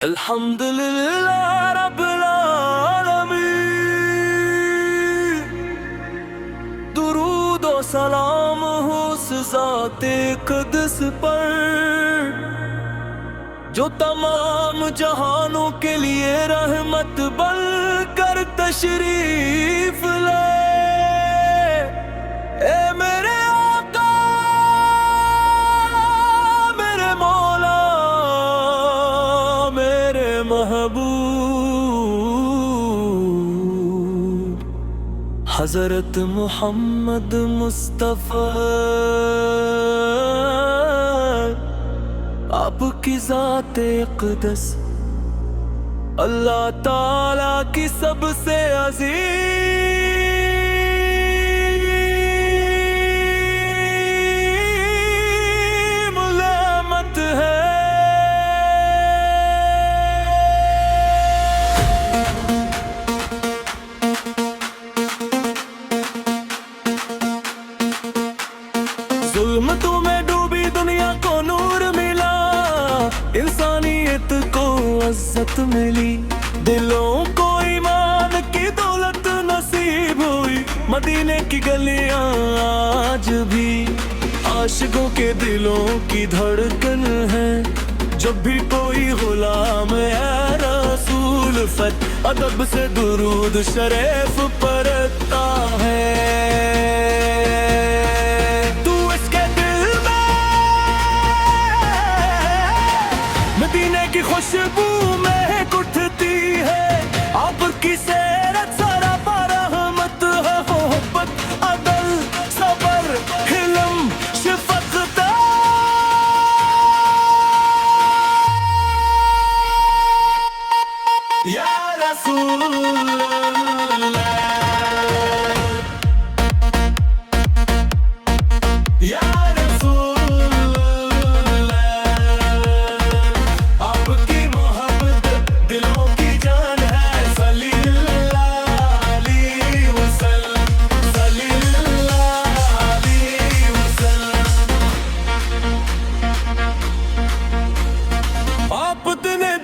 अल्हम्दुलिल्लाह रब्बिल आलमीन। दुरूद और सलाम हो उस ज़ाते क़ुद्स पर जो तमाम जहानों के लिए रहमत बन कर तशरीफ लाए। ए मेरे आका मेरे मौला मेरे महबूब हज़रत मोहम्मद मुस्तफ़ा आपकी ज़ाते क़ुद्स अल्लाह ताला की सबसे अज़ीम नेमत है। ज़ुल्मतों में डूबी दुनिया को नूर मिला, इंसानियत को इज्जत मिली, दिलों को ईमान की दौलत नसीब हुई। मदीने की गलियां आज भी आशिकों के दिलों की धड़कन है। जब भी कोई गुलाम है रसूल फत अदब से दुरूद शरीफ पढ़ता है। मदीने की खुशबू महक उठती है, आपकी सेरत सारा रहमत है। मोहब्बत अदल सबर हिलम शफकत या रसूल या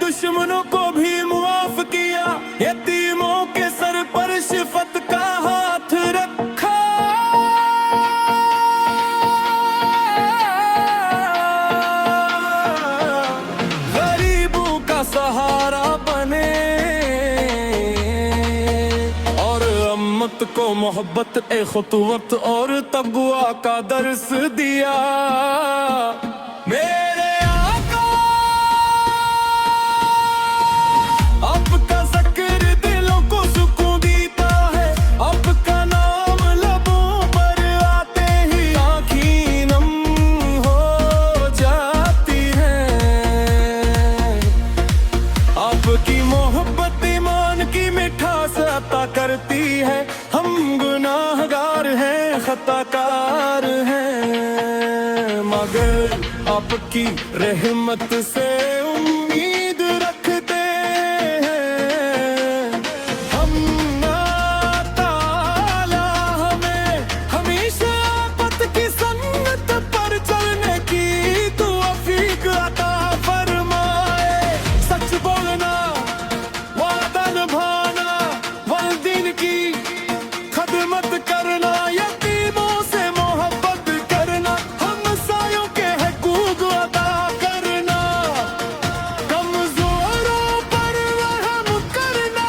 दुश्मनों को भी मुआफ किया, यतीमों के सर पर शिफत का हाथ रखा। गरीबों का सहारा बने और अम्मत को मोहब्बत ए खुतवत और तक़वा का दर्स दिया। मेरे आपका ज़िक्र दिलों को सुकून देता है, आपका नाम लबों पर आते ही आँखें नम हो जाती हैं। आपकी मोहब्बत ईमान की मिठास अता करती है। हम गुनाहगार हैं खताकार हैं, मगर आपकी रहमत से उम्मीद रखते करना, यतीमों से मोहब्बत करना, हमसायों के हकूक़ अदा करना, कमज़ोरों पर रहम करना।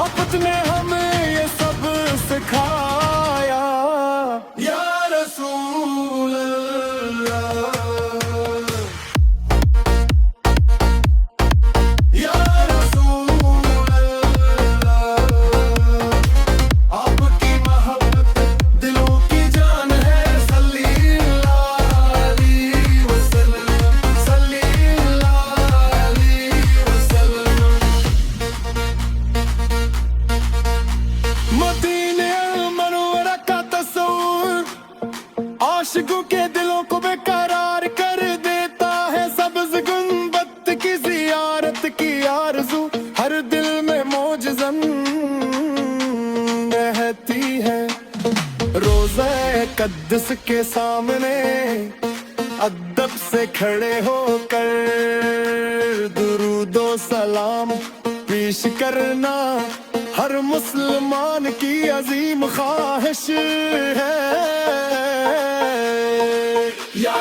आपने हमें ये सब सिखाया या रसूल अल्लाह। आशिकों के दिलों को बेकरार कर देता है, सब्ज़ गुंबद की ज़ियारत की आरज़ू हर दिल में मौजज़न रहती है। रोज़े क़ुद्स के सामने अदब से खड़े होकर दुरूदो सलाम पेश करना हर मुसलमान की अजीम ख्वाहिश है। या